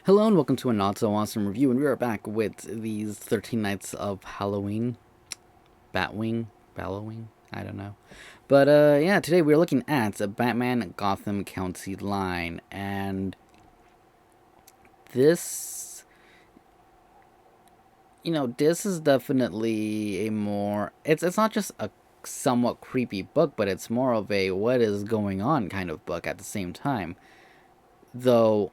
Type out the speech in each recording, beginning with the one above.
Hello and welcome to a not so awesome review, and we are back with these 13 Nights of Halloween, Batwing, Ballowing, I don't know. But yeah, today we're looking at a Batman Gotham County line, and this, this is definitely a more, it's not just a somewhat creepy book, but it's more of a what is going on kind of book at the same time. Though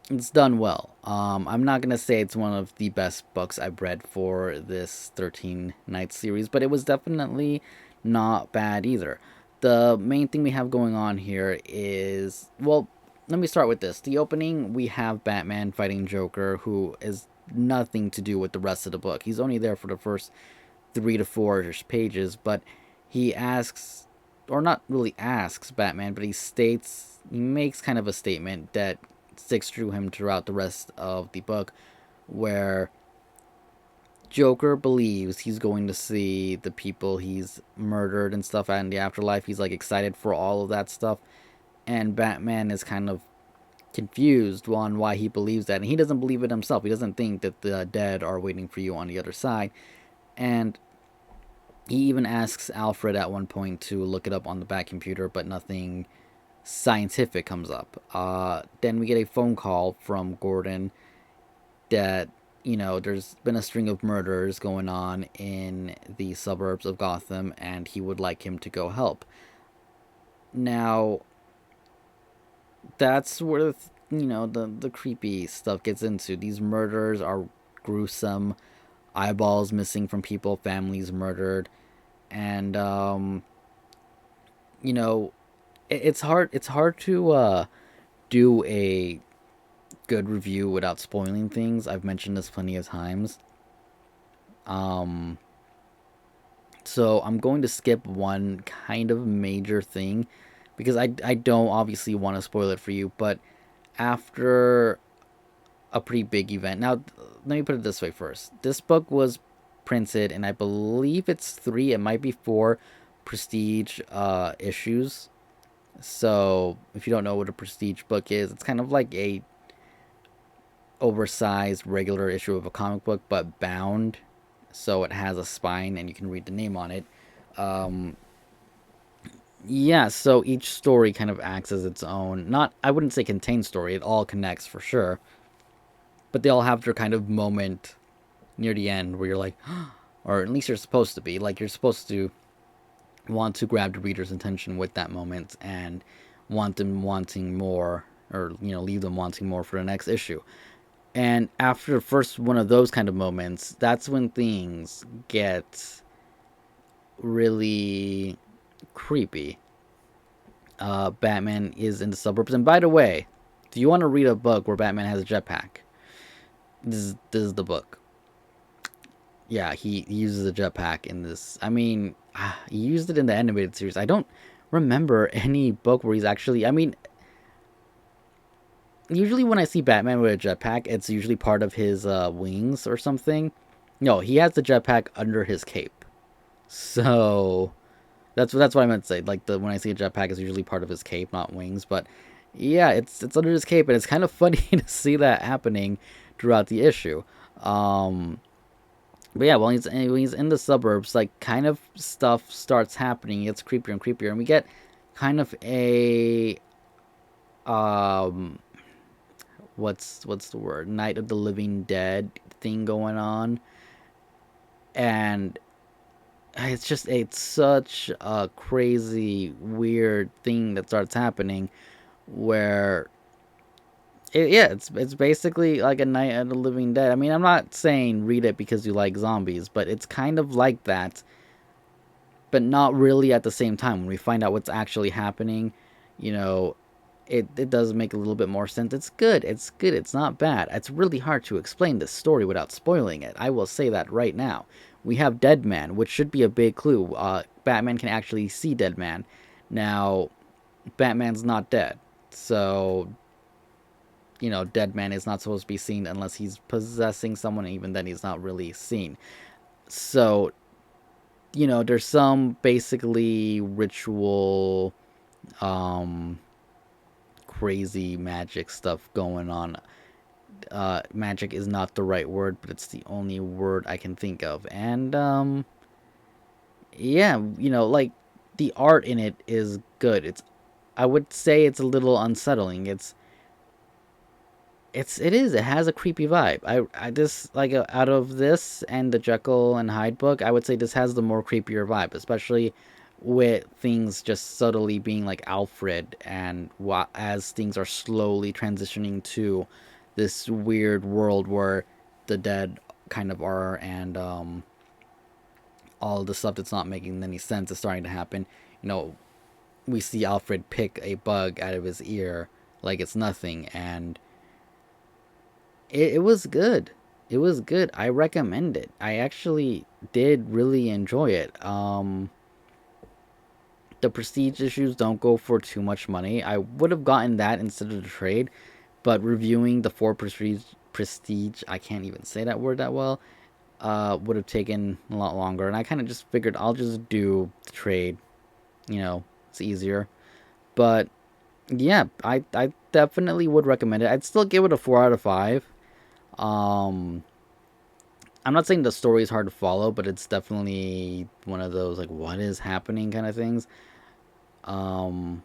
it's done well. I'm not gonna say it's one of the best books I've read for this 13 Nights series, but it was definitely not bad either. The main thing we have going on here is, well, let me start with this. The opening, we have Batman fighting Joker, who is nothing to do with the rest of the book. He's only there for the first 3 to 4 pages, but he asks, or not really asks Batman, but he makes kind of a statement that sticks through him throughout the rest of the book, where Joker believes he's going to see the people he's murdered and stuff out in the afterlife. He's like excited for all of that stuff, and Batman is kind of confused on why he believes that, and he doesn't believe it himself. He doesn't think that the dead are waiting for you on the other side, and he even asks Alfred at one point to look it up on the back computer, but nothing scientific comes up. Then we get a phone call from Gordon that, there's been a string of murders going on in the suburbs of Gotham, and he would like him to go help. Now, that's where, the creepy stuff gets into. These murders are gruesome, eyeballs missing from people, families murdered, and, you know, it's hard to do a good review without spoiling things. I've mentioned this plenty of times. Um, so I'm going to skip one kind of major thing because I don't obviously want to spoil it for you. But after a pretty big event, now let me put it this way first. This book was printed, and I believe it's three, it might be four prestige issues. So if you don't know what a prestige book is, it's kind of like a oversized regular issue of a comic book, but bound, so it has a spine and you can read the name on it. Um, yeah, so each story kind of acts as its own. Not, I wouldn't say contained story. It all connects for sure, but they all have their kind of moment near the end where you're like, or at least you're supposed to be like, you're supposed to want to grab the reader's attention with that moment and want them wanting more, or leave them wanting more for the next issue. And after the first one of those kind of moments, that's when things get really creepy. Batman is in the suburbs. And by the way, do you want to read a book where Batman has a jetpack? This is the book. Yeah, he uses a jetpack in this. I mean, he used it in the animated series. I don't remember any book where he's actually. I mean, usually when I see Batman with a jetpack, it's usually part of his wings or something. No, he has the jetpack under his cape. So that's what I meant to say. Like, the when I see a jetpack, it's usually part of his cape, not wings. But yeah, it's under his cape, and it's kind of funny to see that happening throughout the issue. Um, but yeah, when he's in the suburbs, like, kind of stuff starts happening. It gets creepier and creepier, and we get kind of a um what's the word, Night of the Living Dead thing going on, and it's such a crazy weird thing that starts happening where yeah, it's basically like a Night of the Living Dead. I mean, I'm not saying read it because you like zombies, but it's kind of like that, but not really at the same time. When we find out what's actually happening, you know, it does make a little bit more sense. It's good. It's good. It's not bad. It's really hard to explain this story without spoiling it. I will say that right now. We have Dead Man, which should be a big clue. Batman can actually see Dead Man. Now, Batman's not dead. So, Dead Man is not supposed to be seen unless he's possessing someone. And even then, he's not really seen. So, there's some basically ritual um, crazy magic stuff going on. Magic is not the right word, but it's the only word I can think of. And yeah, like the art in it is good. I would say it's a little unsettling. It has a creepy vibe. I this like out of this and the Jekyll and Hyde book, I would say this has the more creepier vibe, especially with things just subtly being like Alfred, and as things are slowly transitioning to this weird world where the dead kind of are, and all the stuff that's not making any sense is starting to happen. You know, we see Alfred pick a bug out of his ear like it's nothing, and it was good. It was good. I recommend it. I actually did really enjoy it. The prestige issues don't go for too much money. I would have gotten that instead of the trade, but reviewing the four prestige, I can't even say that word that well, would have taken a lot longer. And I kind of just figured I'll just do the trade. It's easier. But yeah, I definitely would recommend it. I'd still give it a 4 out of 5. Um, I'm not saying the story is hard to follow, but it's definitely one of those like what is happening kind of things. Um,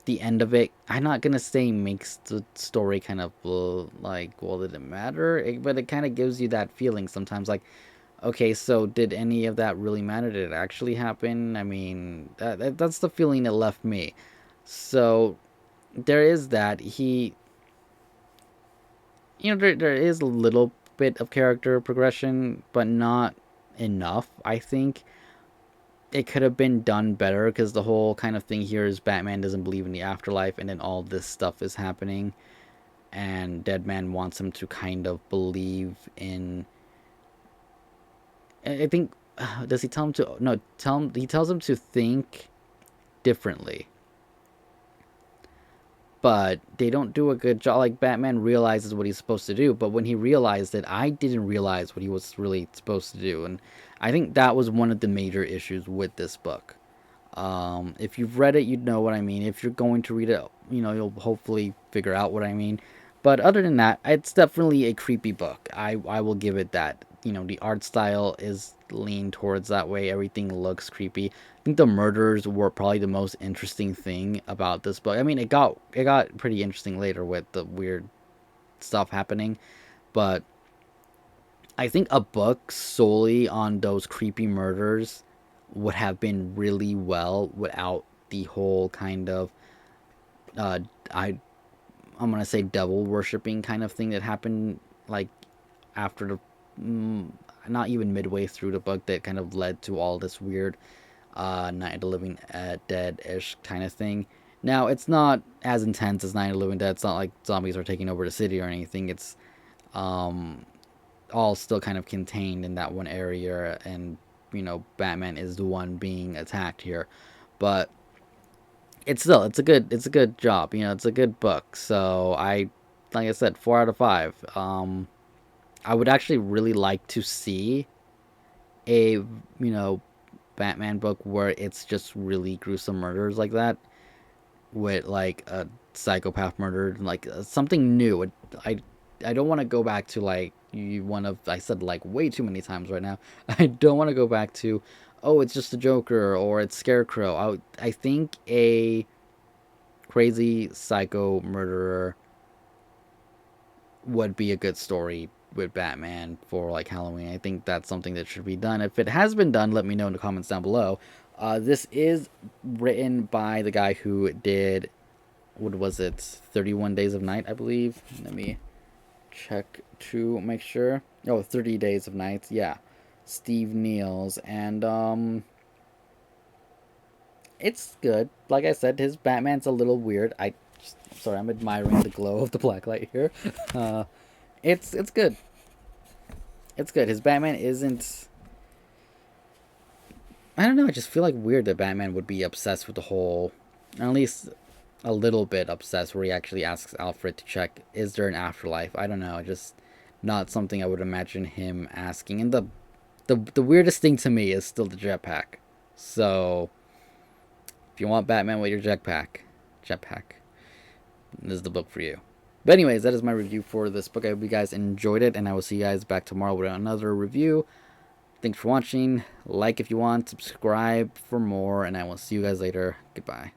the end of it, I'm not gonna say makes the story kind of like, well, did it matter? But it kind of gives you that feeling sometimes, like, okay, so did any of that really matter? Did it actually happen? I mean, that's the feeling it left me. So there is that. There is a little bit of character progression, but not enough. I think it could have been done better because the whole kind of thing here is Batman doesn't believe in the afterlife, and then all this stuff is happening, and Deadman wants him to kind of believe in. I think does he tell him to no tell him he tells him to think differently, but they don't do a good job. Like, Batman realizes what he's supposed to do, but when he realized it, I didn't realize what he was really supposed to do, and I think that was one of the major issues with this book. If you've read it, you'd know what I mean. If you're going to read it, you'll hopefully figure out what I mean. But other than that, it's definitely a creepy book. I will give it that. The art style is leaned towards that way. Everything looks creepy. I think the murders were probably the most interesting thing about this book. I mean, it got pretty interesting later with the weird stuff happening, but I think a book solely on those creepy murders would have been really well without the whole kind of uh I I'm gonna say devil worshipping kind of thing that happened, like, after the mm, not even midway through the book, that kind of led to all this weird Night of the Living Dead ish kind of thing. Now, it's not as intense as Night of the Living Dead. It's not like zombies are taking over the city or anything. It's um all still kind of contained in that one area, and Batman is the one being attacked here. But it's a good job. It's a good book. So like I said, 4 out of 5. I would actually really like to see a Batman book where it's just really gruesome murders like that, with like a psychopath murder, like something new. I don't want to go back to, like, I said, like, way too many times right now. I don't want to go back to, oh, it's just a Joker or it's Scarecrow. I think a crazy psycho murderer would be a good story with Batman for, like, Halloween. I think that's something that should be done. If it has been done, let me know in the comments down below. This is written by the guy who did, what was it, 31 Days of Night, I believe. Let me check to make sure. Oh, 30 Days of Night. Yeah. Steve Niels. And it's good. Like I said, his Batman's a little weird. Sorry, I'm admiring the glow of the blacklight here. Uh it's good. It's good. His Batman isn't, I don't know, I just feel like weird that Batman would be obsessed with the whole, at least a little bit obsessed, where he actually asks Alfred to check, is there an afterlife? I don't know, just not something I would imagine him asking. And the weirdest thing to me is still the jetpack. So if you want Batman with your jetpack, this is the book for you. But anyways, that is my review for this book. I hope you guys enjoyed it, and I will see you guys back tomorrow with another review. Thanks for watching. Like if you want, subscribe for more, and I will see you guys later. Goodbye.